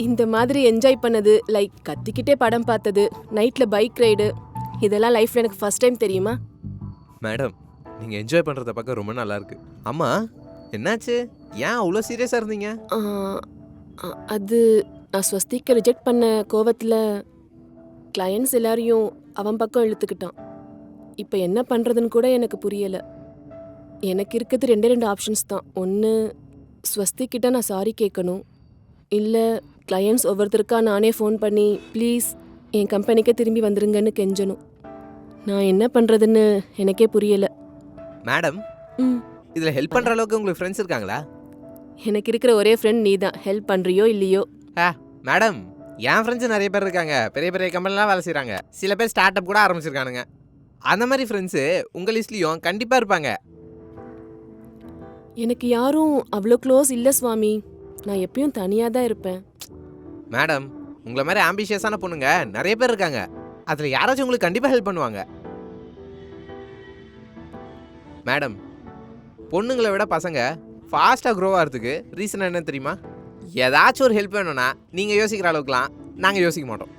இந்த மாதிரி என்ஜாய் பண்ணது, லைக் கத்திக்கிட்டே படம் பார்த்தது, நைட்ல பைக் ரைடு, இதெல்லாம் லைஃப்ல எனக்கு ஃபர்ஸ்ட் டைம் தெரியுமா? மேடம், நீங்கள் என்ஜாய் பண்ணுறத பார்க்க ரொம்ப நல்லா இருக்கு. அம்மா, என்னாச்சு? ஏன் அவ்வளோ சீரியஸாக இருந்தீங்க? ஆ, அது நான் ஸ்வஸ்திக்க ரிஜெக்ட் பண்ண கோவத்தில் கிளையண்ட்ஸ் எல்லாரையும் அவன் பக்கம் இழுத்துக்கிட்டான். இப்போ என்ன பண்ணுறதுன்னு கூட எனக்கு புரியலை. எனக்கு இருக்கிறது ரெண்டு ஆப்ஷன்ஸ் தான். ஒன்று, ஸ்வஸ்திக்கிட்ட நான் சாரி கேட்கணும், இல்லை கிளையண்ட்ஸ் ஒவ்வொருத்தருக்கா நானே ஃபோன் பண்ணி ப்ளீஸ் என் கம்பெனிக்கே திரும்பி வந்துருங்கன்னு கெஞ்சணும். நான் என்ன பண்ணுறதுன்னு எனக்கே புரியலை. மேடம், ம் இதில் ஹெல்ப் பண்ணுற அளவுக்கு உங்களுக்கு ஃப்ரெண்ட்ஸ் இருக்காங்களா? எனக்கு இருக்கிற ஒரே ஃப்ரெண்ட் நீ தான். ஹெல்ப் பண்ணுறியோ இல்லையோ. மேடம், என் ஃப்ரெண்ட்ஸ் நிறைய பேர் இருக்காங்க. பெரிய பெரிய கம்பெனிலாம் வேலை செய்கிறாங்க. சில பேர் ஸ்டார்ட் அப் கூட ஆரம்பிச்சிருக்கானுங்க. அந்த மாதிரி ஃப்ரெண்ட்ஸு உங்கள் லிஸ்ட்லேயும் கண்டிப்பாக இருப்பாங்க. எனக்கு யாரும் அவ்வளோ க்ளோஸ் இல்லை சுவாமி. நான் எப்பயும் தனியாக தான் இருப்பேன். மேடம், உங்களை மாதிரி ஆம்பிஷியஸான பொண்ணுங்க நிறைய பேர் இருக்காங்க. அதில் யாராச்சும் உங்களுக்கு கண்டிப்பாக ஹெல்ப் பண்ணுவாங்க. மேடம், பொண்ணுங்களை விட பசங்க ஃபாஸ்ட்டாக க்ரோ ஆகிறதுக்கு ரீசன் என்ன தெரியுமா? ஏதாச்சும் ஒரு ஹெல்ப் வேணும்னா நீங்கள் யோசிக்கிற அளவுக்குலாம் நாங்கள் யோசிக்க மாட்டோம்.